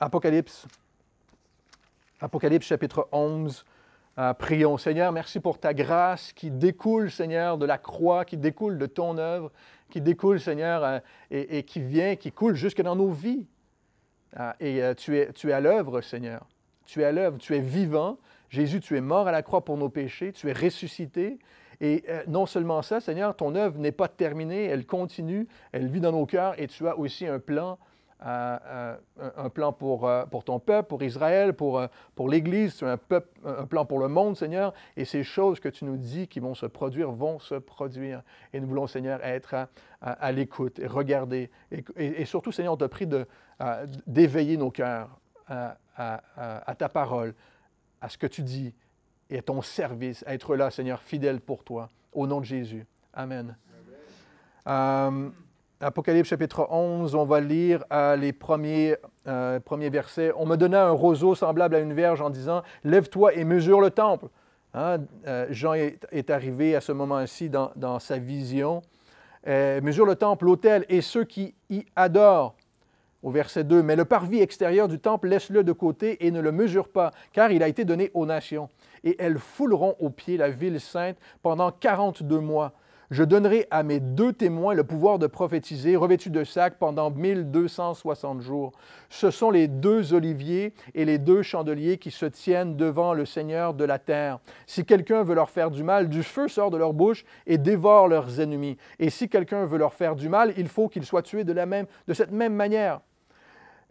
Apocalypse chapitre 11. Prions. Seigneur, merci pour ta grâce qui découle, Seigneur, de la croix, qui découle de ton œuvre, qui découle, Seigneur, et qui vient, qui coule jusque dans nos vies. Tu es à l'œuvre, Seigneur. Tu es à l'œuvre, tu es vivant. Jésus, tu es mort à la croix pour nos péchés, tu es ressuscité. Et non seulement ça, Seigneur, ton œuvre n'est pas terminée, elle continue, elle vit dans nos cœurs et tu as aussi un plan pour ton peuple, pour Israël, pour l'Église, tu as un plan pour le monde, Seigneur, et ces choses que tu nous dis qui vont se produire. Et nous voulons, Seigneur, être à l'écoute et regarder. Et surtout, Seigneur, on te prie d'éveiller nos cœurs à ta parole, à ce que tu dis et à ton service, à être là, Seigneur, fidèle pour toi. Au nom de Jésus. Amen. Apocalypse chapitre 11, on va lire les premiers versets. « On me donna un roseau semblable à une verge en disant, « Lève-toi et mesure le temple. » Jean est arrivé à ce moment-ci dans sa vision. « Mesure le temple, l'autel et ceux qui y adorent. » Au verset 2, « Mais le parvis extérieur du temple, laisse-le de côté et ne le mesure pas, car il a été donné aux nations. Et elles fouleront aux pieds la ville sainte pendant 42 mois. Je donnerai à mes 2 témoins le pouvoir de prophétiser, revêtus de sacs, pendant 1260 jours. Ce sont les 2 oliviers et les 2 chandeliers qui se tiennent devant le Seigneur de la terre. Si quelqu'un veut leur faire du mal, du feu sort de leur bouche et dévore leurs ennemis. Et si quelqu'un veut leur faire du mal, il faut qu'ils soient tués de cette même manière.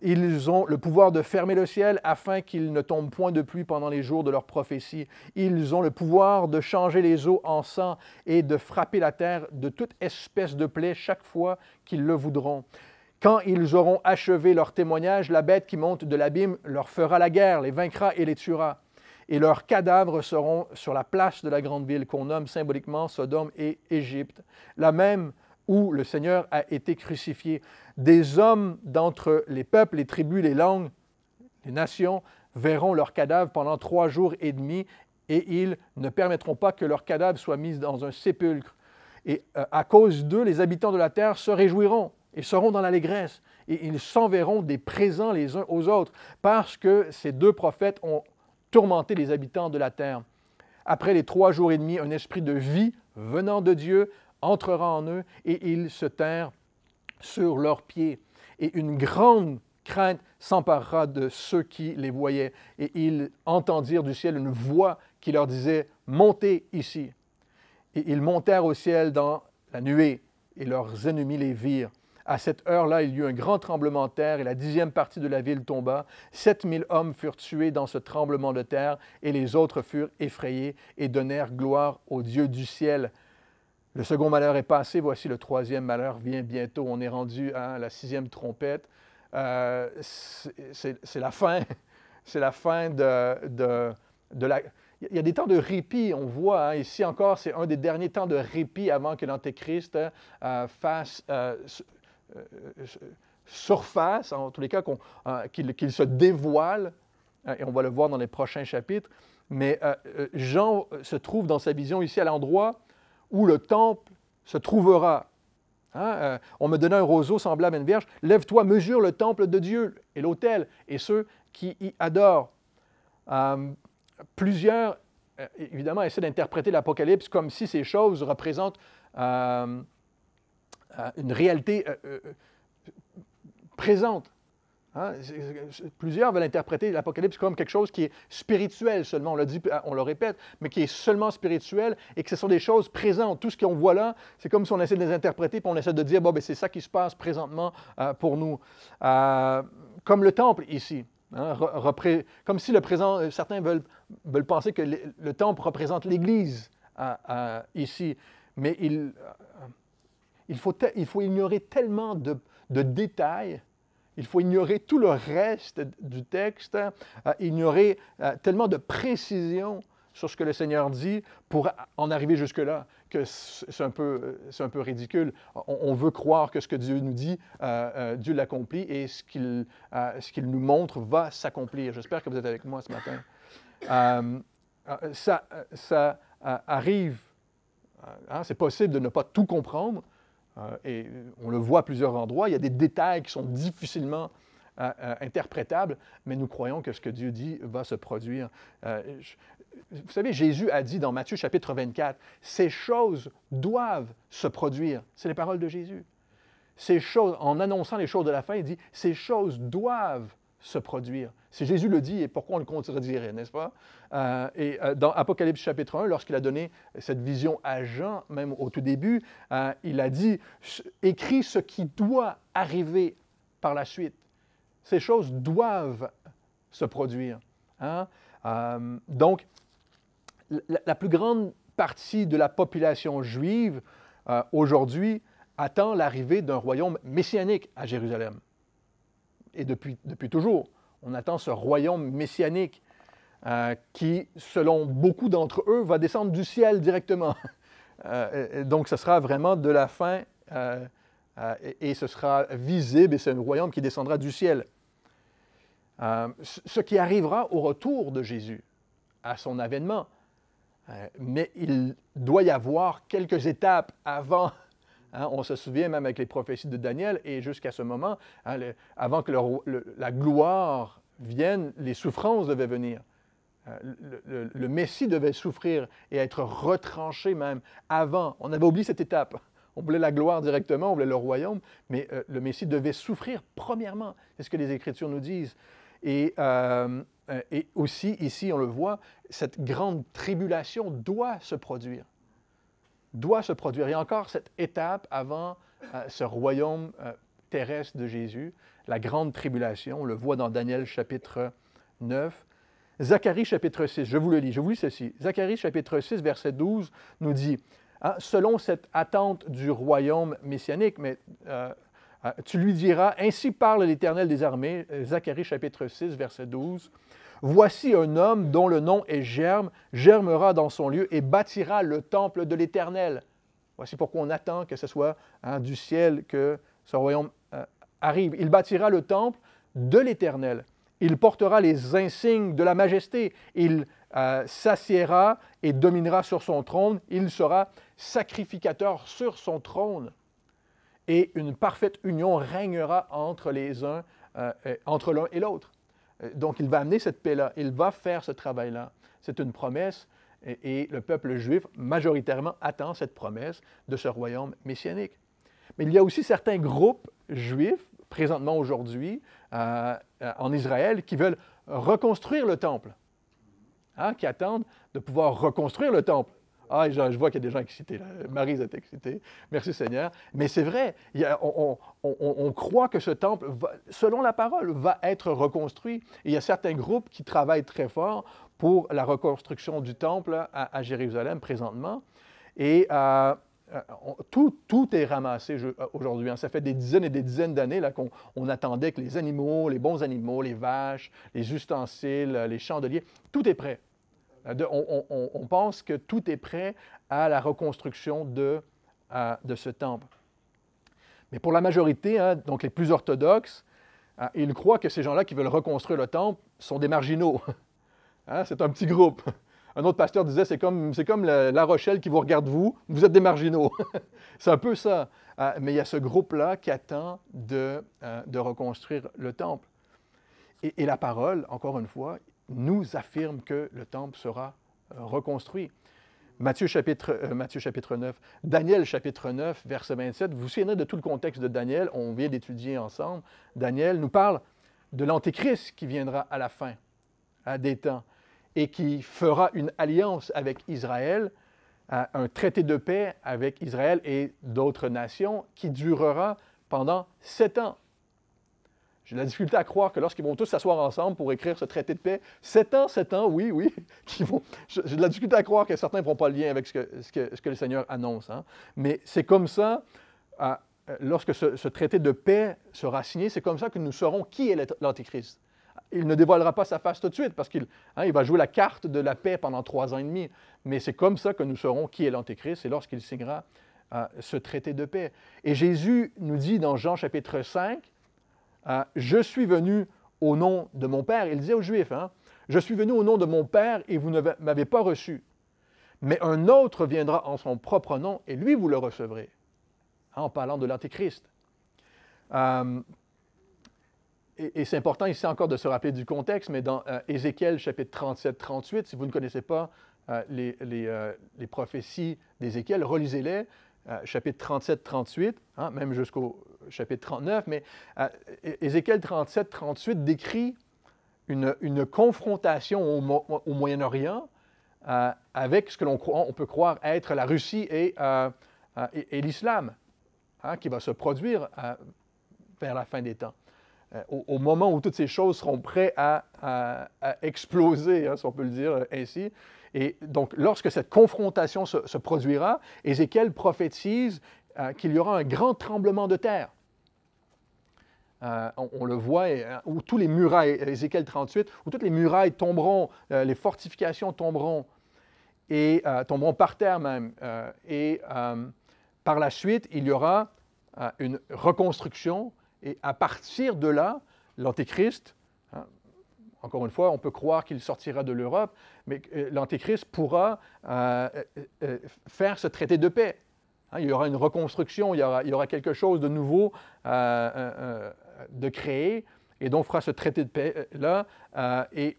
Ils ont le pouvoir de fermer le ciel afin qu'il ne tombe point de pluie pendant les jours de leur prophétie. Ils ont le pouvoir de changer les eaux en sang et de frapper la terre de toute espèce de plaie chaque fois qu'ils le voudront. Quand ils auront achevé leur témoignage, la bête qui monte de l'abîme leur fera la guerre, les vaincra et les tuera. Et leurs cadavres seront sur la place de la grande ville qu'on nomme symboliquement Sodome et Égypte, la même où le Seigneur a été crucifié. Des hommes d'entre les peuples, les tribus, les langues, les nations verront leurs cadavres pendant 3 jours et demi et ils ne permettront pas que leurs cadavres soient mis dans un sépulcre. Et à cause d'eux, les habitants de la terre se réjouiront et seront dans l'allégresse et ils s'enverront des présents les uns aux autres parce que ces 2 prophètes ont tourmenté les habitants de la terre. Après les 3 jours et demi, un esprit de vie venant de Dieu entrera en eux et ils se tinrent sur leurs pieds. Et une grande crainte s'emparera de ceux qui les voyaient. Et ils entendirent du ciel une voix qui leur disait « Montez ici ». Et ils montèrent au ciel dans la nuée et leurs ennemis les virent. À cette heure-là, il y eut un grand tremblement de terre et la 10e partie de la ville tomba. 7000 hommes furent tués dans ce tremblement de terre et les autres furent effrayés et donnèrent gloire au Dieu du ciel. Le second malheur est passé, voici le 3e malheur vient bientôt. On est rendu à la 6e trompette. C'est la fin. C'est la fin de la... Il y a des temps de répit, on voit. Ici encore, c'est un des derniers temps de répit avant que l'Antéchrist fasse surface, en tous les cas, qu'il se dévoile. Et on va le voir dans les prochains chapitres. Mais Jean se trouve dans sa vision ici à l'endroit où le temple se trouvera. On me donna un roseau semblable à une verge. Lève-toi, mesure le temple de Dieu et l'autel et ceux qui y adorent. Plusieurs, évidemment, essaient d'interpréter l'Apocalypse comme si ces choses représentent une réalité présente. Plusieurs veulent interpréter l'Apocalypse comme quelque chose qui est spirituel seulement, on le dit, on le répète, mais qui est seulement spirituel et que ce sont des choses présentes. Tout ce qu'on voit là, c'est comme si on essaie de les interpréter puis on essaie de dire, bon, c'est ça qui se passe présentement pour nous. Comme le temple ici, comme si certains veulent penser que le temple représente l'Église ici, mais il faut ignorer tellement de détails. Il faut ignorer tout le reste du texte, ignorer tellement de précision sur ce que le Seigneur dit pour en arriver jusque-là, que c'est un peu ridicule. On veut croire que ce que Dieu nous dit, Dieu l'accomplit et ce qu'il nous montre va s'accomplir. J'espère que vous êtes avec moi ce matin. Ça arrive, c'est possible de ne pas tout comprendre. Et on le voit à plusieurs endroits, il y a des détails qui sont difficilement interprétable, mais nous croyons que ce que Dieu dit va se produire. Vous savez, Jésus a dit dans Matthieu chapitre 24, « Ces choses doivent se produire. » C'est les paroles de Jésus. Ces choses, en annonçant les choses de la fin, il dit, « Ces choses doivent se produire. » Si Jésus le dit, et pourquoi on le contredirait, n'est-ce pas? Dans Apocalypse chapitre 1, lorsqu'il a donné cette vision à Jean, même au tout début, il a dit, « Écris ce qui doit arriver par la suite. » Ces choses doivent se produire. Hein? Donc, la plus grande partie de la population juive aujourd'hui attend l'arrivée d'un royaume messianique à Jérusalem. Et depuis toujours, on attend ce royaume messianique qui, selon beaucoup d'entre eux, va descendre du ciel directement. Donc, ce sera vraiment de la fin et ce sera visible et c'est un royaume qui descendra du ciel. Ce qui arrivera au retour de Jésus, à son avènement. Mais il doit y avoir quelques étapes avant. Hein, on se souvient même avec les prophéties de Daniel, et jusqu'à ce moment, hein, avant que la gloire vienne, les souffrances devaient venir. Le Messie devait souffrir et être retranché même avant. On avait oublié cette étape. On voulait la gloire directement, on voulait le royaume, mais le Messie devait souffrir premièrement. C'est ce que les Écritures nous disent. Et aussi, ici, on le voit, cette grande tribulation doit se produire. Doit se produire. Il y a encore cette étape avant ce royaume terrestre de Jésus, la grande tribulation. On le voit dans Daniel chapitre 9. Zacharie chapitre 6, je vous le lis, je vous lis ceci. Zacharie chapitre 6, verset 12 nous dit, hein, selon cette attente du royaume messianique, mais tu lui diras, ainsi parle l'Éternel des armées, Zacharie chapitre 6, verset 12, « Voici un homme dont le nom est Germe, germera dans son lieu et bâtira le temple de l'Éternel. » Voici pourquoi on attend que ce soit du ciel que ce royaume arrive. « Il bâtira le temple de l'Éternel. Il portera les insignes de la majesté. Il s'assiera et dominera sur son trône. Il sera sacrificateur sur son trône. » Et une parfaite union régnera entre l'un et l'autre. Donc, il va amener cette paix-là. Il va faire ce travail-là. C'est une promesse et le peuple juif, majoritairement, attend cette promesse de ce royaume messianique. Mais il y a aussi certains groupes juifs, présentement aujourd'hui, en Israël, qui veulent reconstruire le temple, hein, qui attendent de pouvoir reconstruire le temple. Ah, je vois qu'il y a des gens excités. Là. Maryse est excitée. Merci Seigneur. Mais c'est vrai, on croit que ce temple, selon la parole, va être reconstruit. Et il y a certains groupes qui travaillent très fort pour la reconstruction du temple à Jérusalem présentement. Et tout est ramassé aujourd'hui. Hein. Ça fait des dizaines et des dizaines d'années qu'on attendait que les animaux, les bons animaux, les vaches, les ustensiles, les chandeliers, tout est prêt. On pense que tout est prêt à la reconstruction de ce temple. Mais pour la majorité, hein, donc les plus orthodoxes, ils croient que ces gens-là qui veulent reconstruire le temple sont des marginaux. Hein, c'est un petit groupe. Un autre pasteur disait, c'est comme La Rochelle qui vous regarde vous êtes des marginaux. C'est un peu ça. Mais il y a ce groupe-là qui attend de reconstruire le temple. Et la parole, encore une fois, nous affirme que le temple sera reconstruit. Matthieu chapitre 9, Daniel chapitre 9, verset 27, vous vous souvenez de tout le contexte de Daniel, on vient d'étudier ensemble. Daniel nous parle de l'Antéchrist qui viendra à la fin des temps et qui fera une alliance avec Israël, un traité de paix avec Israël et d'autres nations qui durera pendant 7 ans. J'ai de la difficulté à croire que lorsqu'ils vont tous s'asseoir ensemble pour écrire ce traité de paix, 7 ans, oui, j'ai de la difficulté à croire que certains ne feront pas le lien avec ce que le Seigneur annonce. Hein. Mais c'est comme ça, lorsque ce traité de paix sera signé, c'est comme ça que nous saurons qui est l'Antéchrist. Il ne dévoilera pas sa face tout de suite parce qu'il va jouer la carte de la paix pendant 3 ans et demi. Mais c'est comme ça que nous saurons qui est l'Antéchrist, c'est lorsqu'il signera ce traité de paix. Et Jésus nous dit dans Jean chapitre 5, je suis venu au nom de mon Père. Il disait aux Juifs, hein, je suis venu au nom de mon Père et vous ne m'avez pas reçu. Mais un autre viendra en son propre nom et lui, vous le recevrez. Hein, en parlant de l'Antéchrist. et c'est important ici encore de se rappeler du contexte, mais dans Ézéchiel chapitre 37-38, si vous ne connaissez pas les prophéties d'Ézéchiel, relisez-les, chapitre 37-38, hein, même jusqu'au chapitre 39, mais Ézéchiel 37-38 décrit une confrontation au Moyen-Orient avec ce que on peut croire être la Russie et l'islam, hein, qui va se produire vers la fin des temps. Au moment où toutes ces choses seront prêtes à exploser, hein, si on peut le dire ainsi. Et donc, lorsque cette confrontation se produira, Ézéchiel prophétise qu'il y aura un grand tremblement de terre. On le voit, où tous les murailles, Ézéchiel 38, où toutes les murailles tomberont, les fortifications tomberont, et tomberont par terre même. Par la suite, il y aura une reconstruction, et à partir de là, l'Antéchrist, hein, encore une fois, on peut croire qu'il sortira de l'Europe, mais l'Antéchrist pourra faire ce traité de paix. Hein, il y aura une reconstruction, il y aura quelque chose de nouveau de créé, et donc fera ce traité de paix-là, et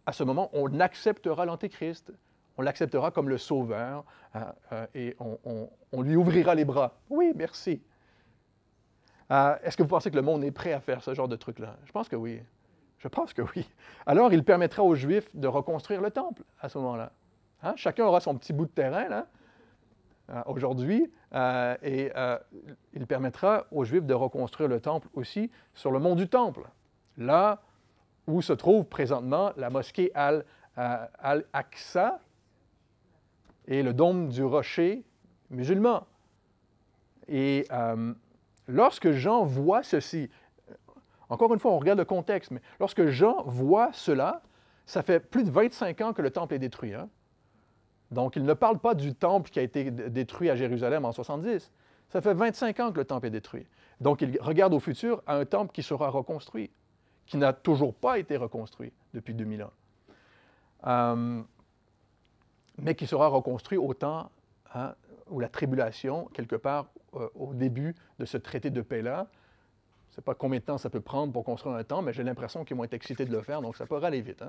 à ce moment, on acceptera l'Antéchrist, on l'acceptera comme le Sauveur, et on lui ouvrira les bras. Oui, merci. Est-ce que vous pensez que le monde est prêt à faire ce genre de truc-là? Je pense que oui. Je pense que oui. Alors, il permettra aux Juifs de reconstruire le temple à ce moment-là. Hein? Chacun aura son petit bout de terrain, là, aujourd'hui, et il permettra aux Juifs de reconstruire le temple aussi sur le mont du Temple, là où se trouve présentement la mosquée Al-Aqsa et le dôme du rocher musulman. Et lorsque Jean voit ceci, encore une fois, on regarde le contexte, mais lorsque Jean voit cela, ça fait plus de 25 ans que le temple est détruit. Hein? Donc, il ne parle pas du temple qui a été détruit à Jérusalem en 70. Ça fait 25 ans que le temple est détruit. Donc, il regarde au futur à un temple qui sera reconstruit, qui n'a toujours pas été reconstruit depuis 2000 ans, mais qui sera reconstruit au temps, hein, où la tribulation, quelque part au début de ce traité de paix-là. Je ne sais pas combien de temps ça peut prendre pour construire un temple, mais j'ai l'impression qu'ils vont être excités de le faire, donc ça pourra aller vite.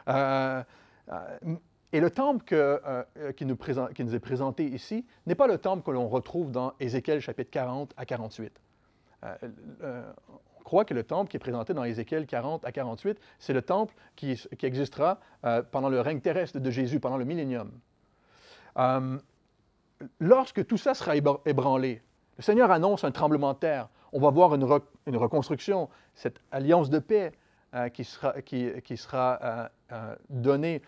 Hein? Et le temple qui nous est présenté ici n'est pas le temple que l'on retrouve dans Ézéchiel chapitre 40 à 48. On croit que le temple qui est présenté dans Ézéchiel 40 à 48, c'est le temple qui existera pendant le règne terrestre de Jésus, pendant le millénium. Lorsque tout ça sera ébranlé, le Seigneur annonce un tremblement de terre. On va voir une reconstruction, cette alliance de paix qui sera donnée.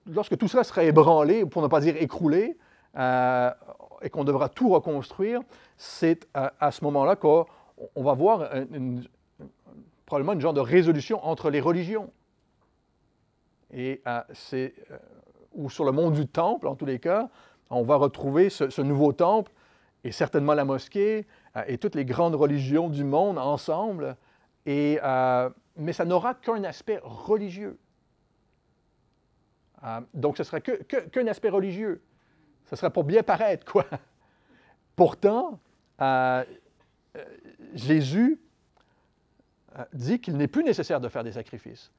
Lorsque tout ça sera ébranlé, pour ne pas dire écroulé, et qu'on devra tout reconstruire, c'est à ce moment-là qu'on va voir probablement une genre de résolution entre les religions. Et ou sur le mont du Temple, en tous les cas, on va retrouver ce nouveau temple, et certainement la mosquée, et toutes les grandes religions du monde ensemble, mais ça n'aura qu'un aspect religieux. Donc, ce ne sera qu'un aspect religieux. Ce sera pour bien paraître, quoi. Pourtant, Jésus dit qu'il n'est plus nécessaire de faire des sacrifices.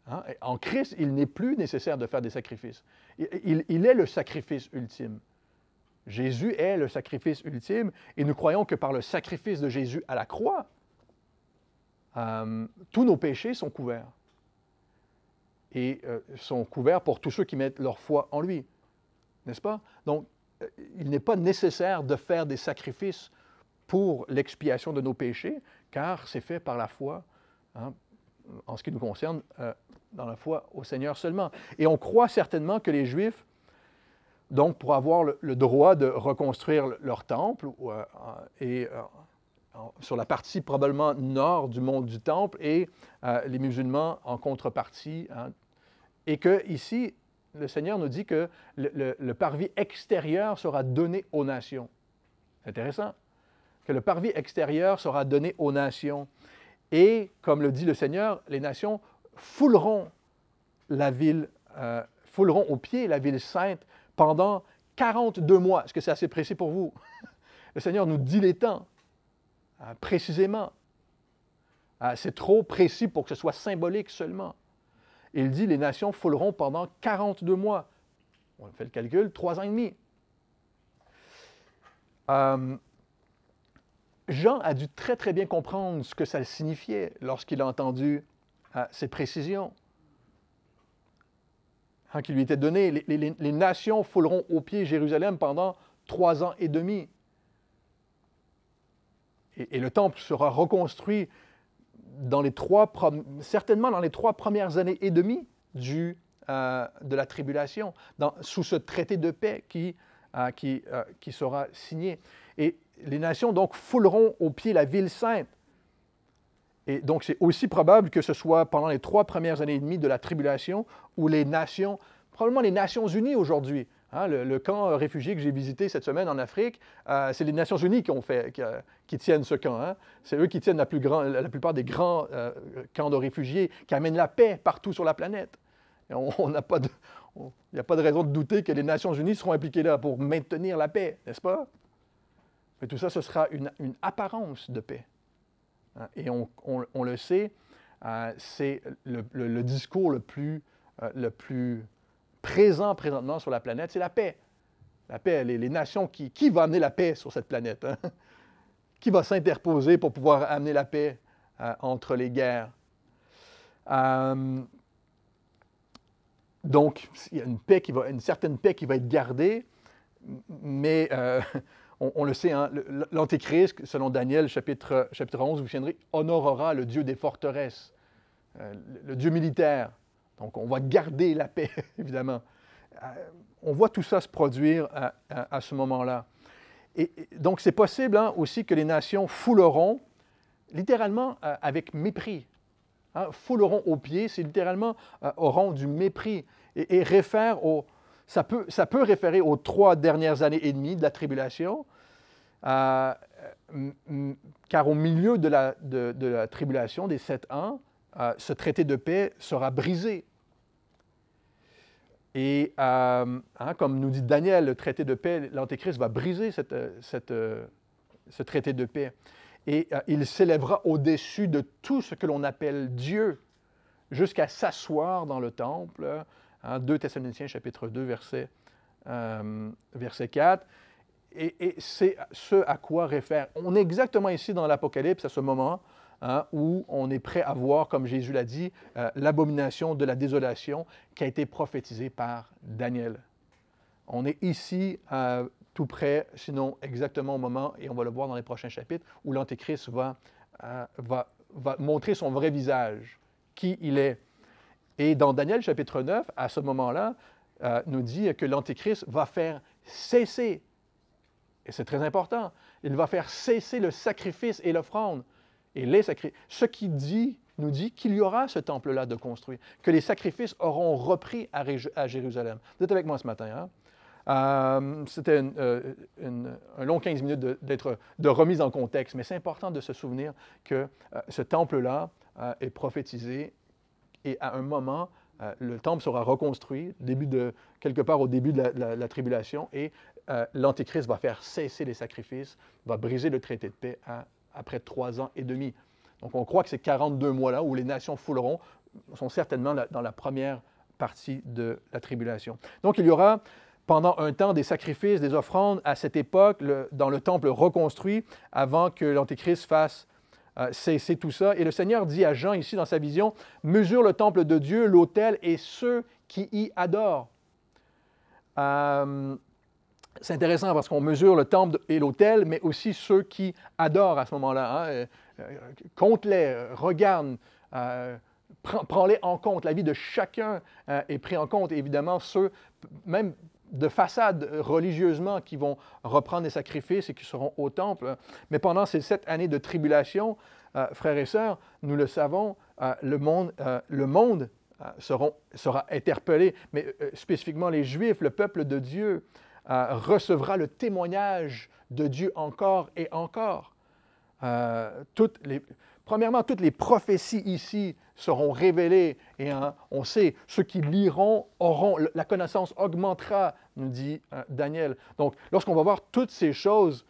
Hein? En Christ, il n'est plus nécessaire de faire des sacrifices. Il est le sacrifice ultime. Jésus est le sacrifice ultime, et nous croyons que par le sacrifice de Jésus à la croix, tous nos péchés sont couverts. Et sont couverts pour tous ceux qui mettent leur foi en lui. N'est-ce pas? Donc, il n'est pas nécessaire de faire des sacrifices pour l'expiation de nos péchés, car c'est fait par la foi, hein, en ce qui nous concerne, dans la foi au Seigneur seulement. Et on croit certainement que les Juifs, donc pour avoir le droit de reconstruire leur temple, sur la partie probablement nord du mont du Temple, et les musulmans en contrepartie, hein, et que ici, le Seigneur nous dit que le parvis extérieur sera donné aux nations. C'est intéressant. Que le parvis extérieur sera donné aux nations. Et, comme le dit le Seigneur, les nations fouleront la ville, fouleront aux pieds la ville sainte pendant 42 mois. Est-ce que c'est assez précis pour vous? Le Seigneur nous dit les temps, précisément. C'est trop précis pour que ce soit symbolique seulement. Il dit, les nations fouleront pendant 42 mois. On fait le calcul, 3 ans et demi. Jean a dû très, très bien comprendre ce que ça signifiait lorsqu'il a entendu ces précisions qui lui étaient données. Les nations fouleront aux pieds Jérusalem pendant 3 ans et demi. Et le temple sera reconstruit certainement dans les 3 premières années et demie de la tribulation, sous ce traité de paix qui sera signé. Et les nations, donc, fouleront aux pieds la ville sainte. Et donc, c'est aussi probable que ce soit pendant les 3 premières années et demie de la tribulation où les nations, probablement les Nations Unies aujourd'hui, le camp réfugié que j'ai visité cette semaine en Afrique, c'est les Nations Unies qui tiennent ce camp. C'est eux qui tiennent la plupart des grands camps de réfugiés, qui amènent la paix partout sur la planète. Et il n'y a pas de raison de douter que les Nations Unies seront impliquées là pour maintenir la paix, n'est-ce pas? Mais tout ça, ce sera une apparence de paix. Et on le sait, c'est le discours le plus présent présentement sur la planète, c'est la paix. La paix, les nations, qui va amener la paix sur cette planète? Qui va s'interposer pour pouvoir amener la paix entre les guerres? Donc, il y a une certaine paix qui va être gardée, mais on le sait, l'Antéchrist, selon Daniel, chapitre 11, vous tiendrez, honorera le Dieu des forteresses, le Dieu militaire. Donc, on va garder la paix, évidemment. On voit tout ça se produire à ce moment-là. Et donc, c'est possible aussi que les nations fouleront, littéralement avec mépris. Fouleront aux pieds, c'est littéralement auront du mépris. Et réfère ça peut référer aux 3 dernières années et demie de la tribulation, car au milieu de la tribulation, des 7 ans, ce traité de paix sera brisé. Et comme nous dit Daniel, le traité de paix, l'Antéchrist va briser ce traité de paix. Et il s'élèvera au-dessus de tout ce que l'on appelle Dieu, jusqu'à s'asseoir dans le temple. 2 Thessaloniciens, chapitre 2, verset 4. Et c'est ce à quoi réfère. On est exactement ici dans l'Apocalypse, à ce moment où on est prêt à voir, comme Jésus l'a dit, l'abomination de la désolation qui a été prophétisée par Daniel. On est ici tout près, sinon exactement au moment, et on va le voir dans les prochains chapitres, où l'Antéchrist va montrer son vrai visage, qui il est. Et dans Daniel chapitre 9, à ce moment-là, nous dit que l'Antéchrist va faire cesser, et c'est très important, il va faire cesser le sacrifice et l'offrande. Et ce qui nous dit qu'il y aura ce temple-là de construit, que les sacrifices auront repris à Jérusalem. Vous êtes avec moi ce matin, C'était un long 15 minutes de remise en contexte, mais c'est important de se souvenir que ce temple-là est prophétisé et à un moment, le temple sera reconstruit, quelque part au début de la tribulation, et l'Antéchrist va faire cesser les sacrifices, va briser le traité de paix après 3 ans et demi. Donc on croit que ces 42 mois-là où les nations fouleront sont certainement dans la première partie de la tribulation. Donc il y aura pendant un temps des sacrifices, des offrandes à cette époque dans le temple reconstruit avant que l'Antéchrist fasse cesser tout ça. Et le Seigneur dit à Jean ici dans sa vision, « Mesure le temple de Dieu, l'autel et ceux qui y adorent. » C'est intéressant parce qu'on mesure le temple et l'autel, mais aussi ceux qui adorent à ce moment-là. Compte-les, regarde, prends-les en compte. La vie de chacun est prise en compte. Évidemment, ceux, même de façade religieusement, qui vont reprendre les sacrifices et qui seront au temple. Mais pendant ces 7 années de tribulation, frères et sœurs, nous le savons, le monde sera interpellé, mais spécifiquement les Juifs, le peuple de Dieu, recevra le témoignage de Dieu encore et encore. Premièrement, toutes les prophéties ici seront révélées et on sait, ceux qui liront la connaissance augmentera, nous dit Daniel. Donc, lorsqu'on va voir toutes ces choses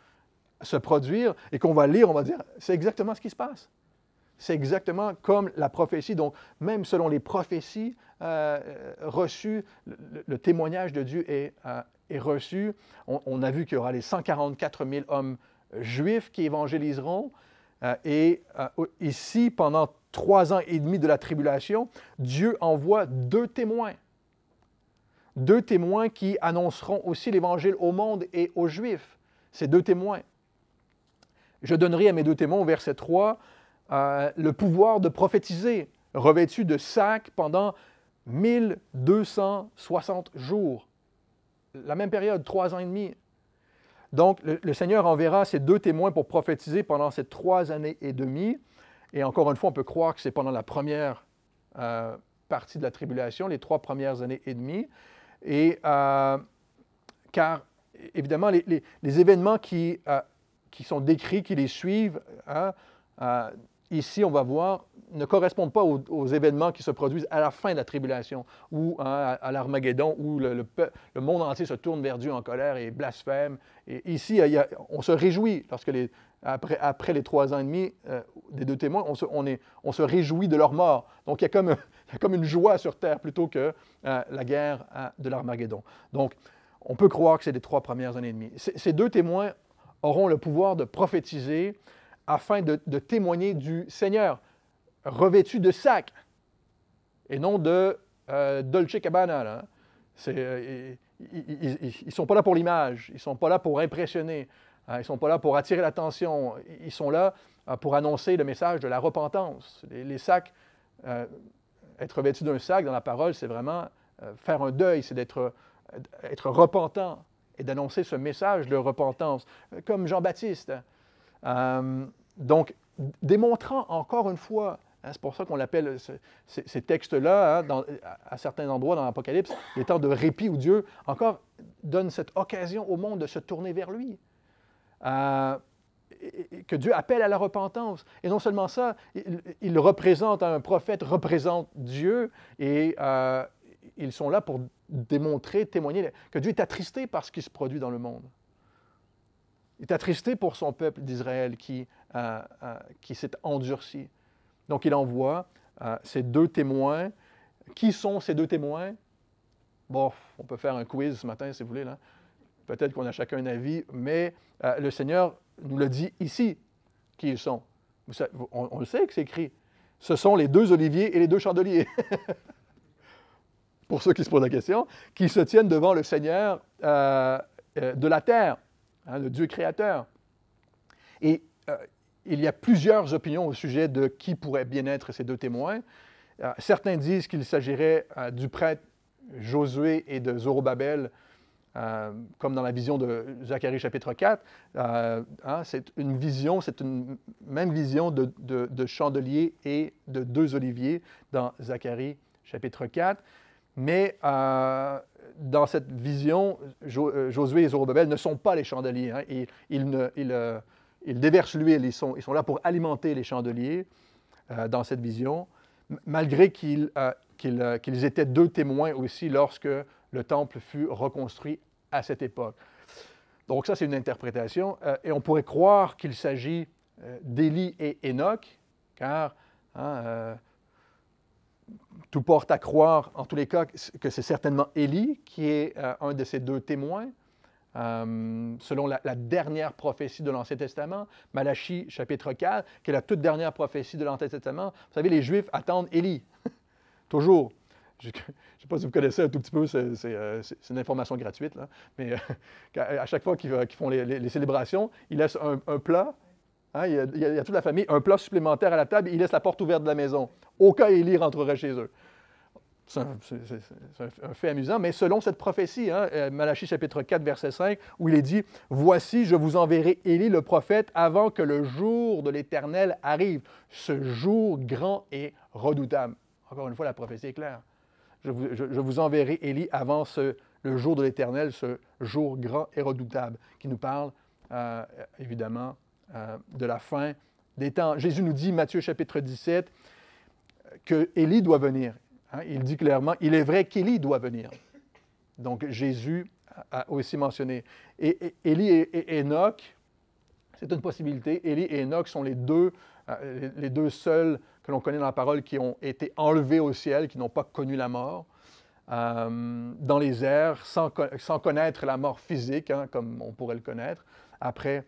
se produire et qu'on va lire, on va dire, c'est exactement ce qui se passe. C'est exactement comme la prophétie. Donc, même selon les prophéties reçues, le témoignage de Dieu est reçu. On a vu qu'il y aura les 144 000 hommes juifs qui évangéliseront. Ici, pendant 3 ans et demi de la tribulation, Dieu envoie 2 témoins. 2 témoins qui annonceront aussi l'Évangile au monde et aux Juifs. Ces 2 témoins. Je donnerai à mes 2 témoins, au verset 3, le pouvoir de prophétiser, revêtus de sacs pendant 1260 jours. La même période, 3 ans et demi. Donc, le Seigneur enverra ces 2 témoins pour prophétiser pendant ces 3 années et demie. Et encore une fois, on peut croire que c'est pendant la première partie de la tribulation, les 3 premières années et demie. Car, évidemment, les événements qui sont décrits, qui les suivent, ici, on va voir, ne correspondent pas aux événements qui se produisent à la fin de la tribulation, ou à l'Armageddon, où le monde entier se tourne vers Dieu en colère et blasphème. Et ici, on se réjouit, lorsque après les 3 ans et demi des 2 témoins, on se réjouit de leur mort. Donc, il y a comme une joie sur terre plutôt que la guerre de l'Armageddon. Donc, on peut croire que c'est les 3 premières années et demie. Ces 2 témoins auront le pouvoir de prophétiser afin de témoigner du Seigneur, revêtus de sacs, et non de Dolce Gabbana. Là. Ils ne sont pas là pour l'image, ils ne sont pas là pour impressionner, ils ne sont pas là pour attirer l'attention, ils sont là pour annoncer le message de la repentance. Les sacs, être revêtu d'un sac dans la parole, c'est vraiment faire un deuil, c'est être repentant et d'annoncer ce message de repentance, comme Jean-Baptiste. Donc, démontrant encore une fois, c'est pour ça qu'on l'appelle ces textes-là, à certains endroits dans l'Apocalypse, les temps de répit où Dieu encore donne cette occasion au monde de se tourner vers lui. Que Dieu appelle à la repentance. Et non seulement ça, il représente, un prophète représente Dieu, et ils sont là pour démontrer, témoigner que Dieu est attristé par ce qui se produit dans le monde. Il est attristé pour son peuple d'Israël qui s'est endurci. Donc, il envoie ces 2 témoins. Qui sont ces 2 témoins? Bon, on peut faire un quiz ce matin, si vous voulez. Là. Peut-être qu'on a chacun un avis, mais le Seigneur nous le dit ici, qui ils sont. On le sait que c'est écrit. Ce sont les 2 oliviers et les 2 chandeliers. Pour ceux qui se posent la question, qui se tiennent devant le Seigneur de la terre. Le Dieu créateur. Et il y a plusieurs opinions au sujet de qui pourraient bien être ces 2 témoins. Certains disent qu'il s'agirait du prêtre Josué et de Zorobabel, comme dans la vision de Zacharie chapitre 4. C'est une vision, c'est une même vision de chandelier et de 2 oliviers dans Zacharie chapitre 4. Mais dans cette vision, Josué et Zorobabel ne sont pas les chandeliers. Ils déversent l'huile, ils sont là pour alimenter les chandeliers dans cette vision, malgré qu'ils étaient 2 témoins aussi lorsque le temple fut reconstruit à cette époque. Donc ça, c'est une interprétation. Et on pourrait croire qu'il s'agit d'Élie et Enoch, car tout porte à croire, en tous les cas, que c'est certainement Élie qui est un de ces 2 témoins. Selon la dernière prophétie de l'Ancien Testament, Malachie chapitre 4, qui est la toute dernière prophétie de l'Ancien Testament. Vous savez, les Juifs attendent Élie, toujours. Je ne sais pas si vous connaissez un tout petit peu, c'est une information gratuite, là. Mais à chaque fois qu'ils font les célébrations, ils laissent un plat. Il y a toute la famille, un plat supplémentaire à la table, et ils laissent la porte ouverte de la maison, au cas où Élie rentrerait chez eux. C'est un fait amusant, mais selon cette prophétie, Malachie chapitre 4, verset 5, où il est dit « Voici, je vous enverrai Élie le prophète avant que le jour de l'Éternel arrive, ce jour grand et redoutable. » Encore une fois, la prophétie est claire. Je vous enverrai Élie avant le jour de l'Éternel, ce jour grand et redoutable, qui nous parle évidemment de la fin des temps. Jésus nous dit, Matthieu chapitre 17, que Élie doit venir. Il dit clairement, il est vrai qu'Élie doit venir. Donc Jésus a aussi mentionné. Et Élie et Enoch, c'est une possibilité. Élie et Enoch sont les 2 les deux seuls que l'on connaît dans la parole qui ont été enlevés au ciel, qui n'ont pas connu la mort, dans les airs, sans connaître la mort physique, hein, comme on pourrait le connaître. Après,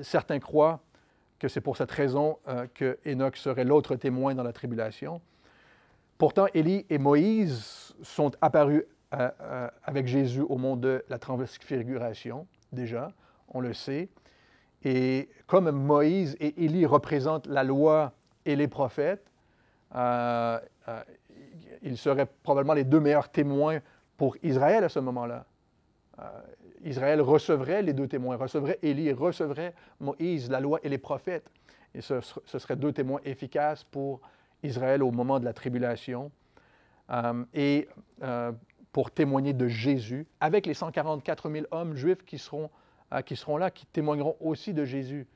certains croient que c'est pour cette raison que Enoch serait l'autre témoin dans la tribulation. Pourtant, Élie et Moïse sont apparus avec Jésus au mont de la transfiguration, déjà, on le sait. Et comme Moïse et Élie représentent la loi et les prophètes, ils seraient probablement les deux meilleurs témoins pour Israël à ce moment-là. Israël recevrait les deux témoins, recevrait Élie et recevrait Moïse, la loi et les prophètes. Et ce seraient deux témoins efficaces pour Israël au moment de la tribulation et pour témoigner de Jésus, avec les 144 000 hommes juifs qui seront là, qui témoigneront aussi de Jésus,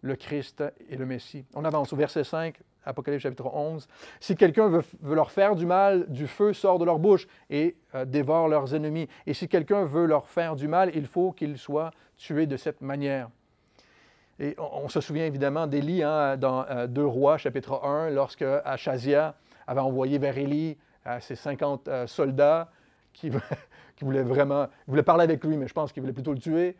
le Christ et le Messie. On avance au verset 5, Apocalypse chapitre 11. « Si quelqu'un veut leur faire du mal, du feu sort de leur bouche et dévore leurs ennemis. Et si quelqu'un veut leur faire du mal, il faut qu'il soit tué de cette manière. » Et on se souvient évidemment d'Élie hein, dans 2 Rois, chapitre 1, lorsque Achazia avait envoyé vers Élie ses 50 soldats qui voulaient parler avec lui, mais je pense qu'ils voulaient plutôt le tuer.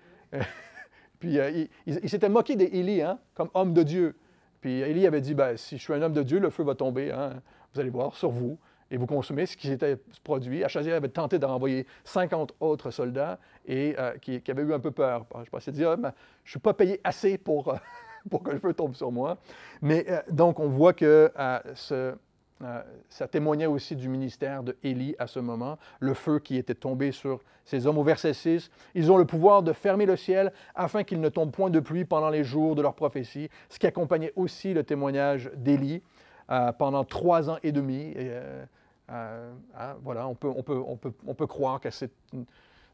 Puis il s'était moqué d'Élie hein, comme homme de Dieu. Puis Élie avait dit, ben, si je suis un homme de Dieu, le feu va tomber, hein, vous allez voir, sur vous, et vous consommer ce qui s'était produit. Achazia avait tenté de renvoyer 50 autres soldats et qui avaient eu un peu peur. Je pensais dire, je ne suis pas payé assez pour que le feu tombe sur moi. Mais donc, on voit que ça témoignait aussi du ministère d'Élie à ce moment, le feu qui était tombé sur ces hommes. Au verset 6, « Ils ont le pouvoir de fermer le ciel afin qu'il ne tombe point de pluie pendant les jours de leur prophétie », ce qui accompagnait aussi le témoignage d'Élie pendant 3 ans et demi. Voilà, on peut croire que c'est une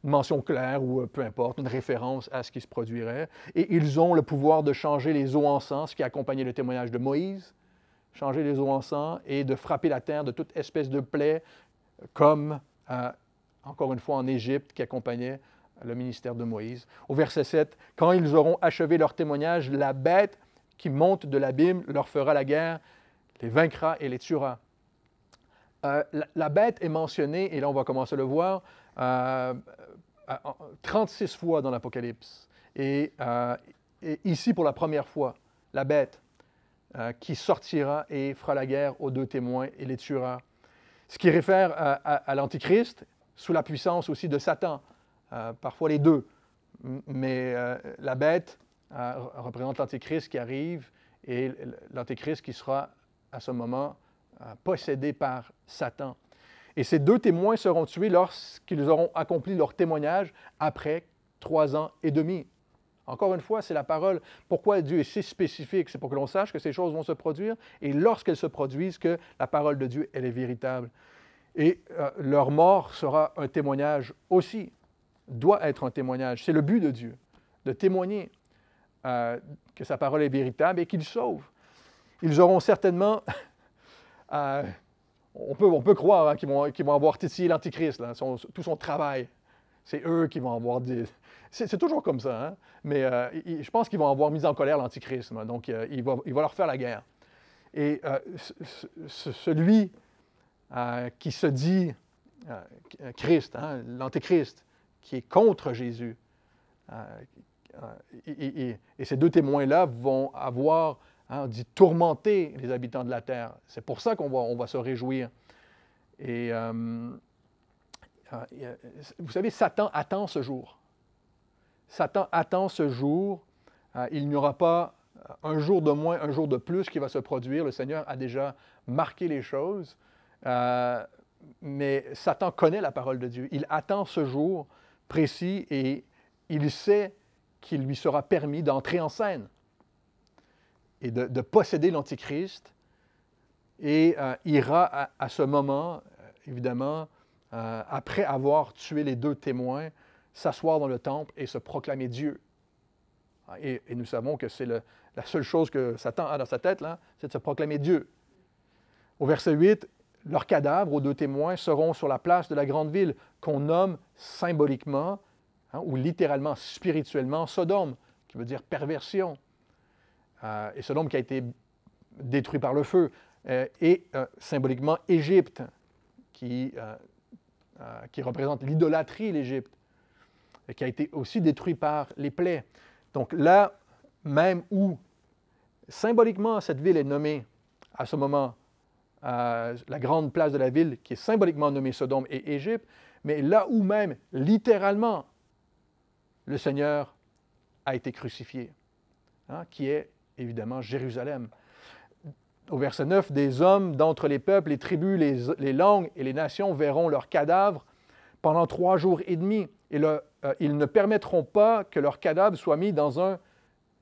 mention claire ou peu importe, une référence à ce qui se produirait. Et ils ont le pouvoir de changer les eaux en sang, ce qui accompagnait le témoignage de Moïse, changer les eaux en sang et de frapper la terre de toute espèce de plaie, comme, encore une fois, en Égypte, qui accompagnait le ministère de Moïse. Au verset 7, « Quand ils auront achevé leur témoignage, la bête qui monte de l'abîme leur fera la guerre, les vaincra et les tuera. » La bête est mentionnée, et là on va commencer à le voir, 36 fois dans l'Apocalypse. Et ici, pour la première fois, la bête qui sortira et fera la guerre aux 2 témoins et les tuera. Ce qui réfère à l'Antichrist, sous la puissance aussi de Satan, parfois les deux. Mais la bête représente l'Antichrist qui arrive et l'Antichrist qui sera à ce moment possédé par Satan. Et ces 2 témoins seront tués lorsqu'ils auront accompli leur témoignage après 3 ans et demi. Encore une fois, c'est la parole. Pourquoi Dieu est si spécifique? C'est pour que l'on sache que ces choses vont se produire et lorsqu'elles se produisent, que la parole de Dieu, elle est véritable. Et leur mort sera un témoignage aussi, doit être un témoignage. C'est le but de Dieu, de témoigner que sa parole est véritable et qu'il sauve. Ils auront certainement... on peut croire hein, qu'ils vont avoir titillé l'Antichrist, là, tout son travail. C'est eux qui vont avoir des... C'est toujours comme ça, hein? Mais je pense qu'ils vont avoir mis en colère l'Antichrist. Donc, il va leur faire la guerre. Et celui qui se dit Christ, hein, l'Antéchrist, qui est contre Jésus, et ces 2 témoins-là vont avoir, hein, on dit, tourmenter les habitants de la terre. C'est pour ça qu'on va se réjouir. Et vous savez, Satan attend ce jour. Satan attend ce jour. Il n'y aura pas un jour de moins, un jour de plus qui va se produire. Le Seigneur a déjà marqué les choses. Mais Satan connaît la parole de Dieu. Il attend ce jour précis et il sait qu'il lui sera permis d'entrer en scène et de posséder l'Antichrist. Et ira à ce moment, évidemment, après avoir tué les 2 témoins, s'asseoir dans le temple et se proclamer Dieu. Et nous savons que c'est la seule chose que Satan a dans sa tête, là, c'est de se proclamer Dieu. Au verset 8, « Leurs cadavres, aux 2 témoins, seront sur la place de la grande ville, qu'on nomme symboliquement, hein, ou littéralement, spirituellement, Sodome, qui veut dire perversion. et Sodome qui a été détruit par le feu, et symboliquement Égypte, qui représente l'idolâtrie, l'Égypte, et qui a été aussi détruit par les plaies. Donc là, même où symboliquement cette ville est nommée à ce moment, la grande place de la ville, qui est symboliquement nommée Sodome et Égypte, mais là où même, littéralement, le Seigneur a été crucifié, hein, qui est évidemment Jérusalem. Au verset 9, des hommes d'entre les peuples, les tribus, les langues et les nations verront leurs cadavres pendant 3 jours et demi. Et ils ne permettront pas que leurs cadavres soient mis dans un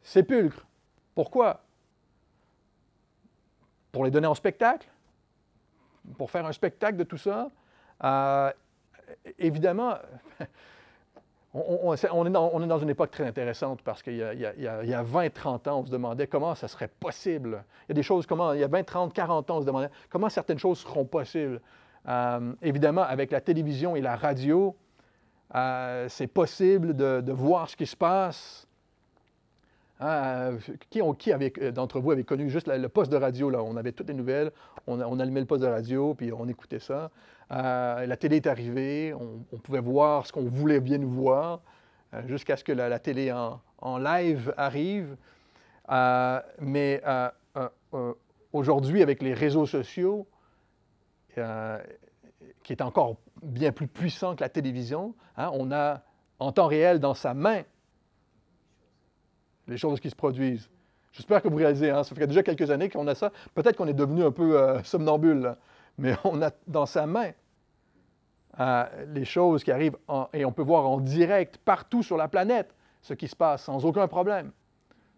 sépulcre. Pourquoi? Pour les donner en spectacle? Pour faire un spectacle de tout ça? Évidemment, on est dans une époque très intéressante parce qu'il y a 20-30 ans, on se demandait comment ça serait possible. Il y a des choses, il y a 20, 30, 40 ans, on se demandait comment certaines choses seront possibles. Évidemment, avec la télévision et la radio, c'est possible de voir ce qui se passe. Qui d'entre vous avait connu juste le poste de radio, là? On avait toutes les nouvelles, on allumait le poste de radio, puis on écoutait ça. La télé est arrivée, on pouvait voir ce qu'on voulait bien nous voir, jusqu'à ce que la télé en live arrive. Mais aujourd'hui, avec les réseaux sociaux, qui est encore bien plus puissant que la télévision, hein, on a en temps réel dans sa main les choses qui se produisent. J'espère que vous réalisez, hein, ça fait déjà quelques années qu'on a ça. Peut-être qu'on est devenu un peu somnambule, là, mais on a dans sa main les choses qui arrivent et on peut voir en direct partout sur la planète ce qui se passe sans aucun problème.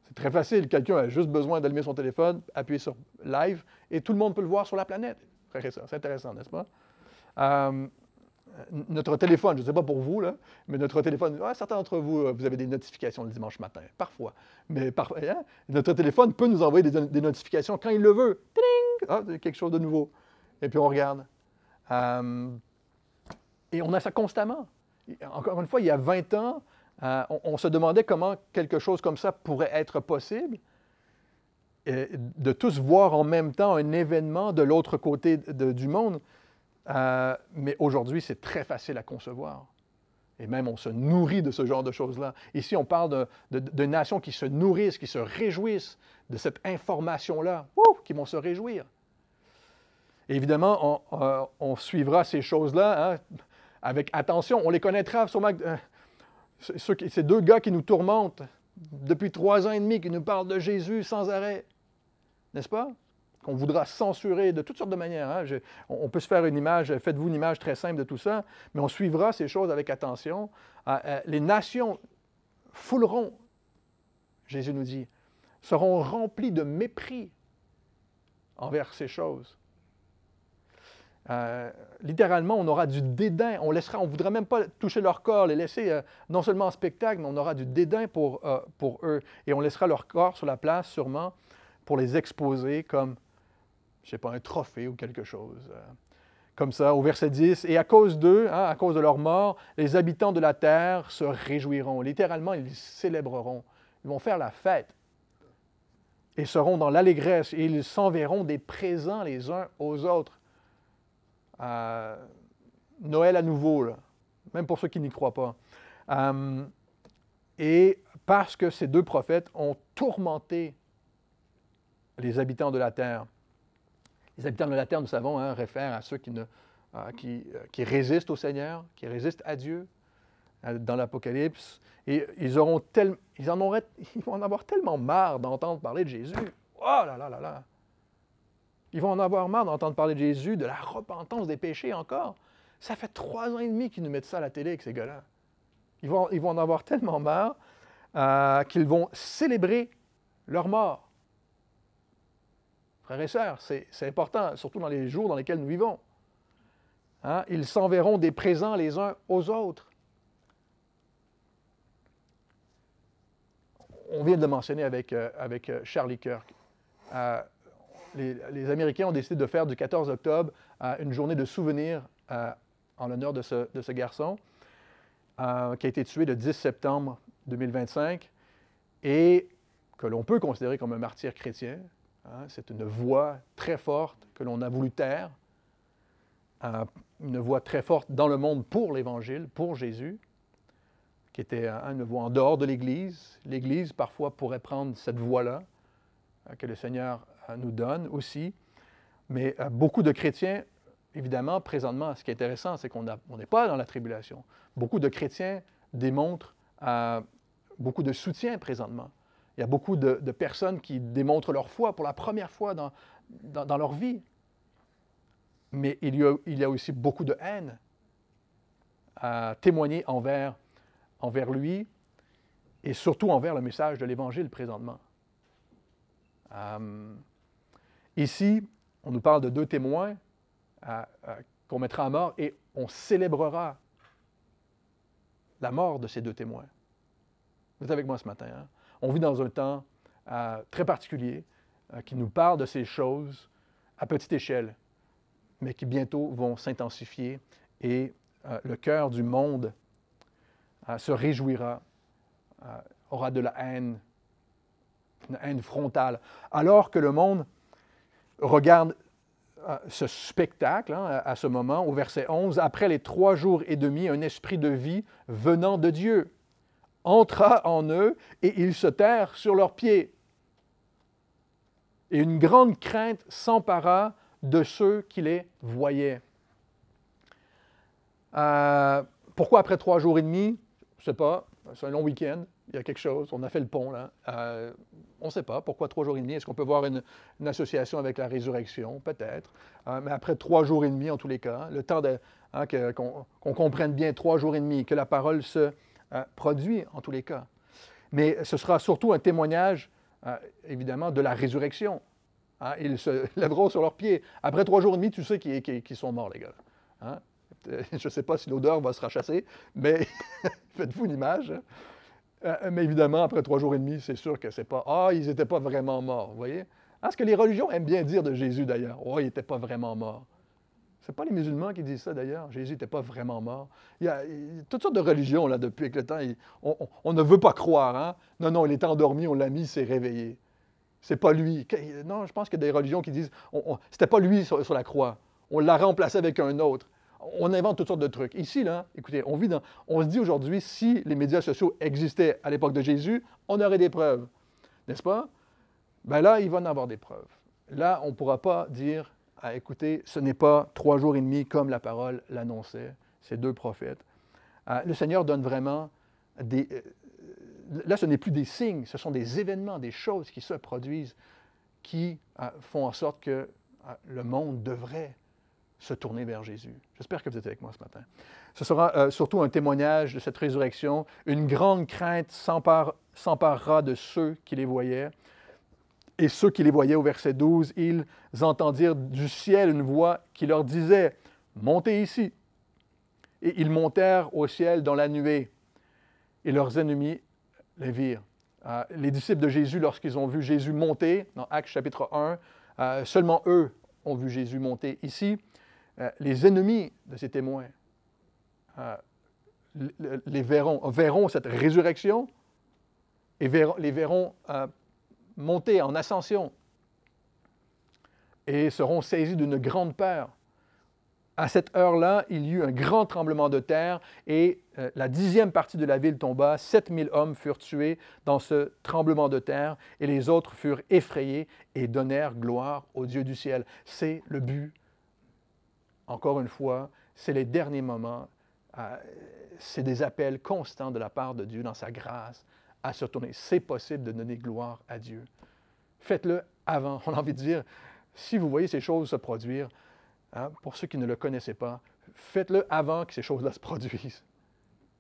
C'est très facile. Quelqu'un a juste besoin d'allumer son téléphone, appuyer sur Live, et tout le monde peut le voir sur la planète. C'est intéressant, n'est-ce pas? Notre téléphone, je ne sais pas pour vous, là, mais notre téléphone, certains d'entre vous, vous avez des notifications le dimanche matin, parfois. Mais notre téléphone peut nous envoyer des notifications quand il le veut. Ting! Ah, quelque chose de nouveau. Et puis on regarde. Et on a ça constamment. Encore une fois, il y a 20 ans, on se demandait comment quelque chose comme ça pourrait être possible. De tous voir en même temps un événement de l'autre côté du monde. Mais aujourd'hui, c'est très facile à concevoir. Et même, on se nourrit de ce genre de choses-là. Ici, on parle de nations qui se nourrissent, qui se réjouissent de cette information-là, qui vont se réjouir. Et évidemment, on suivra ces choses-là, hein, avec attention. On les connaîtra sûrement. Ces 2 gars qui nous tourmentent depuis 3 ans et demi, qui nous parlent de Jésus sans arrêt. N'est-ce pas? Qu'on voudra censurer de toutes sortes de manières. Hein. On peut se faire une image, faites-vous une image très simple de tout ça, mais on suivra ces choses avec attention. Les nations fouleront, Jésus nous dit, seront remplies de mépris envers ces choses. Littéralement, on aura du dédain, on ne voudra même pas toucher leur corps, les laisser non seulement en spectacle, mais on aura du dédain pour eux, et on laissera leur corps sur la place, sûrement, pour les exposer comme, je ne sais pas, un trophée ou quelque chose. Comme ça, au verset 10, « Et à cause d'eux, hein, à cause de leur mort, les habitants de la terre se réjouiront. » Littéralement, ils célébreront. Ils vont faire la fête. Et seront dans l'allégresse, et ils s'enverront des présents les uns aux autres. Noël à nouveau, là, même pour ceux qui n'y croient pas. Et parce que ces 2 prophètes ont tourmenté les habitants de la terre. Les habitants de la terre, nous savons, hein, réfèrent à ceux qui résistent au Seigneur, qui résistent à Dieu dans l'Apocalypse. Et ils vont en avoir tellement marre d'entendre parler de Jésus. Oh là là là là! Ils vont en avoir marre d'entendre parler de Jésus, de la repentance des péchés encore. Ça fait 3 ans et demi qu'ils nous mettent ça à la télé avec ces gars-là. Ils vont en avoir tellement marre qu'ils vont célébrer leur mort. Frères et sœurs, c'est important, surtout dans les jours dans lesquels nous vivons. Hein? Ils s'enverront des présents les uns aux autres. On vient de le mentionner avec Charlie Kirk. Les Américains ont décidé de faire du 14 octobre une journée de souvenir en l'honneur de ce garçon qui a été tué le 10 septembre 2025. Et que l'on peut considérer comme un martyr chrétien. Hein, c'est une voix très forte que l'on a voulu taire, une voix très forte dans le monde pour l'Évangile, pour Jésus, qui était une voix en dehors de l'Église. L'Église, parfois, pourrait prendre cette voix-là, que le Seigneur nous donne aussi. Mais beaucoup de chrétiens, évidemment, présentement, ce qui est intéressant, c'est qu'on n'est pas dans la tribulation. Beaucoup de chrétiens démontrent beaucoup de soutien présentement. Il y a beaucoup de personnes qui démontrent leur foi pour la première fois dans leur vie. Mais il y a aussi beaucoup de haine à témoigner envers lui et surtout envers le message de l'Évangile présentement. Ici, on nous parle de 2 témoins qu'on mettra à mort et on célébrera la mort de ces 2 témoins. Vous êtes avec moi ce matin. Hein? On vit dans un temps très particulier qui nous parle de ces choses à petite échelle, mais qui bientôt vont s'intensifier et le cœur du monde se réjouira, aura de la haine, une haine frontale, alors que le monde regarde ce spectacle à ce moment, au verset 11, « Après les 3 jours et demi, un esprit de vie venant de Dieu entra en eux et ils se terrent sur leurs pieds. Et une grande crainte s'empara de ceux qui les voyaient. » Pourquoi après 3 jours et demi? Je ne sais pas. C'est un long week-end. Il y a quelque chose. On a fait le pont, là. On ne sait pas. Pourquoi 3 jours et demi? Est-ce qu'on peut voir une association avec la résurrection? Peut-être. Mais après 3 jours et demi, en tous les cas, le temps qu'on comprenne bien 3 jours et demi, que la parole se produit, en tous les cas. Mais ce sera surtout un témoignage, évidemment, de la résurrection. Hein? Ils se lèveront sur leurs pieds. Après 3 jours et demi, tu sais qu'ils sont morts, les gars. Hein? Je ne sais pas si l'odeur va se rachasser, mais faites-vous une image. Mais évidemment, après 3 jours et demi, c'est sûr que c'est pas « Ah, ils n'étaient pas vraiment morts », vous voyez? Ah, ce que les religions aiment bien dire de Jésus, d'ailleurs. « Oh, il n'était pas vraiment mort ». Ce n'est pas les musulmans qui disent ça, d'ailleurs. Jésus n'était pas vraiment mort. Il y a toutes sortes de religions, là, depuis que le temps, on ne veut pas croire. Hein? Non, non, il était endormi, on l'a mis, il s'est réveillé. C'est pas lui. Non, je pense qu'il y a des religions qui disent « C'était pas lui sur la croix. On l'a remplacé avec un autre. » On invente toutes sortes de trucs. Ici, là, écoutez, on se dit aujourd'hui, si les médias sociaux existaient à l'époque de Jésus, on aurait des preuves. N'est-ce pas? Bien là, il va en avoir des preuves. Là, on ne pourra pas dire, écoutez, ce n'est pas 3 jours et demi comme la parole l'annonçait, ces 2 prophètes. Le Seigneur donne vraiment des... là, ce n'est plus des signes, ce sont des événements, des choses qui se produisent, qui font en sorte que le monde devrait se tourner vers Jésus. J'espère que vous êtes avec moi ce matin. Ce sera surtout un témoignage de cette résurrection. Une grande crainte s'emparera de ceux qui les voyaient. Et ceux qui les voyaient, au verset 12, ils entendirent du ciel une voix qui leur disait « Montez ici ». Et ils montèrent au ciel dans la nuée. Et leurs ennemis les virent. Les disciples de Jésus, lorsqu'ils ont vu Jésus monter, dans Actes chapitre 1, seulement eux ont vu Jésus monter ici. Les ennemis de ces témoins verront cette résurrection et les verront monter en ascension et seront saisis d'une grande peur. À cette heure-là, il y eut un grand tremblement de terre et la 10e partie de la ville tomba. 7000 hommes furent tués dans ce tremblement de terre et les autres furent effrayés et donnèrent gloire au Dieu du ciel. C'est le but. Encore une fois, c'est les derniers moments, c'est des appels constants de la part de Dieu dans sa grâce à se tourner. C'est possible de donner gloire à Dieu. Faites-le avant. On a envie de dire, si vous voyez ces choses se produire, hein, pour ceux qui ne le connaissaient pas, faites-le avant que ces choses-là se produisent.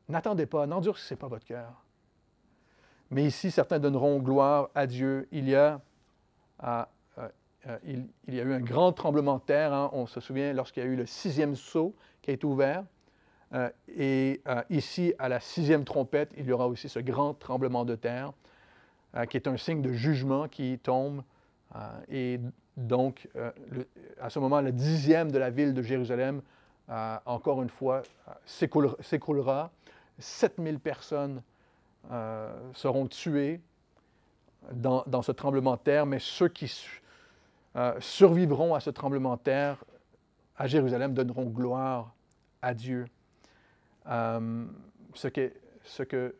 N'attendez pas, n'endurcissez pas votre cœur. Mais ici, certains donneront gloire à Dieu. Il y a eu un grand tremblement de terre. Hein. On se souvient lorsqu'il y a eu le 6e sceau qui a été ouvert. Ici, à la 6e trompette, il y aura aussi ce grand tremblement de terre qui est un signe de jugement qui tombe. Et donc, à ce moment, le 10e de la ville de Jérusalem, encore une fois, s'écroulera. 7000 personnes seront tuées. dans ce tremblement de terre, mais ceux qui survivront à ce tremblement de terre à Jérusalem donneront gloire à Dieu. Ce que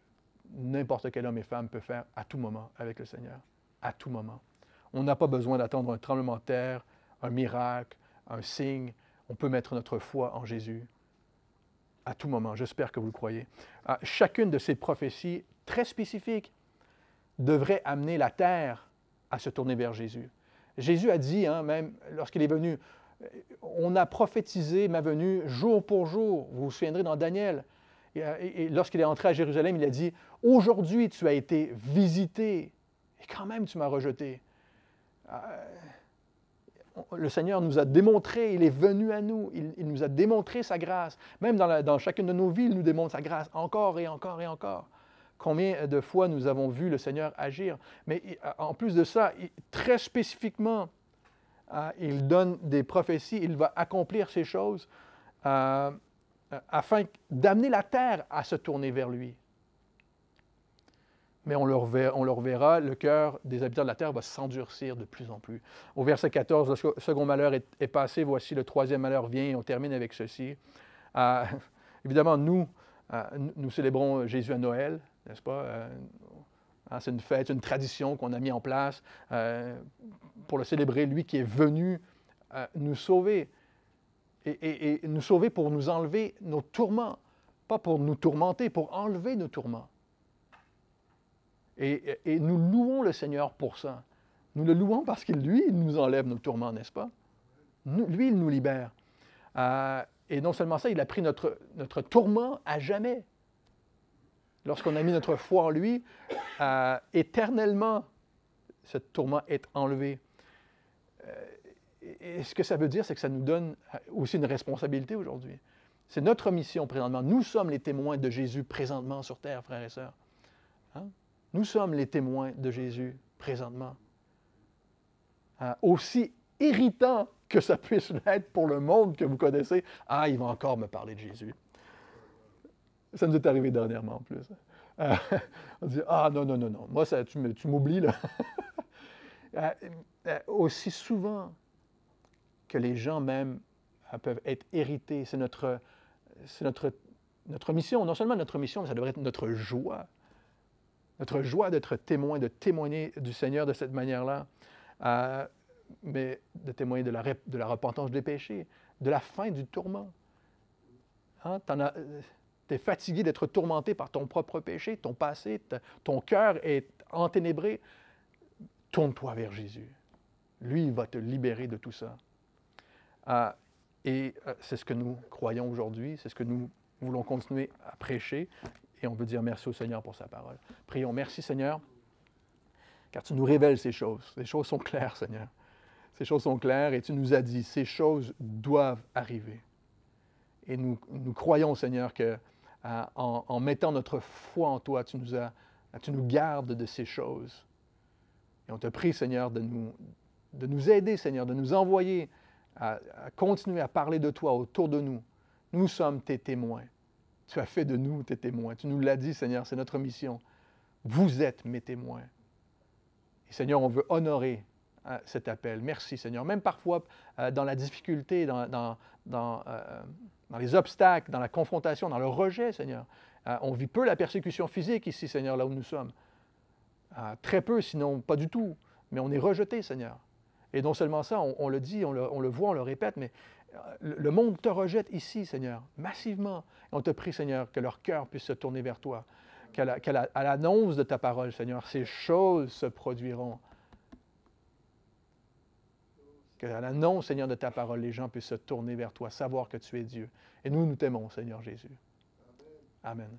n'importe quel homme et femme peut faire à tout moment avec le Seigneur, à tout moment. On n'a pas besoin d'attendre un tremblement de terre, un miracle, un signe. On peut mettre notre foi en Jésus à tout moment. J'espère que vous le croyez. Chacune de ces prophéties très spécifiques devrait amener la terre à se tourner vers Jésus. Jésus a dit, même lorsqu'il est venu, on a prophétisé ma venue jour pour jour. Vous vous souviendrez dans Daniel. Et lorsqu'il est entré à Jérusalem, il a dit, « Aujourd'hui, tu as été visité, et quand même tu m'as rejeté. » Le Seigneur nous a démontré, il est venu à nous, il nous a démontré sa grâce. Même dans chacune de nos vies, il nous démontre sa grâce encore et encore et encore. Combien de fois nous avons vu le Seigneur agir. Mais en plus de ça, très spécifiquement, il donne des prophéties, il va accomplir ces choses afin d'amener la terre à se tourner vers lui. Mais on le reverra, le cœur des habitants de la terre va s'endurcir de plus en plus. Au verset 14, le second malheur est passé, voici le troisième malheur vient, et on termine avec ceci. Évidemment, nous célébrons Jésus à Noël, n'est-ce pas? C'est une fête, une tradition qu'on a mis en place pour le célébrer, lui qui est venu nous sauver. Et nous sauver pour nous enlever nos tourments, pas pour nous tourmenter, pour enlever nos tourments. Et nous louons le Seigneur pour ça. Nous le louons parce que lui, il nous enlève nos tourments, n'est-ce pas? Lui, il nous libère. Et non seulement ça, il a pris notre tourment à jamais. Lorsqu'on a mis notre foi en lui, éternellement, ce tourment est enlevé. Et ce que ça veut dire, c'est que ça nous donne aussi une responsabilité aujourd'hui. C'est notre mission présentement. Nous sommes les témoins de Jésus présentement sur terre, frères et sœurs. Nous sommes les témoins de Jésus présentement. Aussi irritant que ça puisse l'être pour le monde que vous connaissez, il va encore me parler de Jésus. Ça nous est arrivé dernièrement en plus. On dit, non, moi, tu m'oublies là. Aussi souvent que les gens même peuvent être irrités, c'est notre mission. Non seulement notre mission, mais ça devrait être notre joie. Notre joie d'être témoin, de témoigner du Seigneur de cette manière-là, mais de témoigner de la repentance des péchés, de la fin du tourment. Tu es fatigué d'être tourmenté par ton propre péché, ton passé, ton cœur est enténébré. Tourne-toi vers Jésus. Lui, il va te libérer de tout ça. Et c'est ce que nous croyons aujourd'hui, c'est ce que nous voulons continuer à prêcher. Et on veut dire merci au Seigneur pour sa parole. Prions, merci Seigneur, car tu nous révèles ces choses. Ces choses sont claires, Seigneur. Ces choses sont claires et tu nous as dit, ces choses doivent arriver. Et nous croyons, Seigneur, que en mettant notre foi en toi, tu nous gardes de ces choses. Et on te prie, Seigneur, de nous aider, Seigneur, de nous envoyer à continuer à parler de toi autour de nous. Nous sommes tes témoins. Tu as fait de nous tes témoins. Tu nous l'as dit, Seigneur, c'est notre mission. Vous êtes mes témoins. Et Seigneur, on veut honorer cet appel. Merci, Seigneur. Même parfois, dans la difficulté, dans les obstacles, dans la confrontation, dans le rejet, Seigneur. On vit peu la persécution physique ici, Seigneur, là où nous sommes. Très peu, sinon pas du tout. Mais on est rejeté, Seigneur. Et non seulement ça, on le dit, on le voit, on le répète, mais le monde te rejette ici, Seigneur, massivement. Et on te prie, Seigneur, que leur cœur puisse se tourner vers toi, qu'à l'annonce de ta parole, Seigneur, ces choses se produiront. Qu'à l'annonce, Seigneur, de ta parole, les gens puissent se tourner vers toi, savoir que tu es Dieu. Et nous t'aimons, Seigneur Jésus. Amen.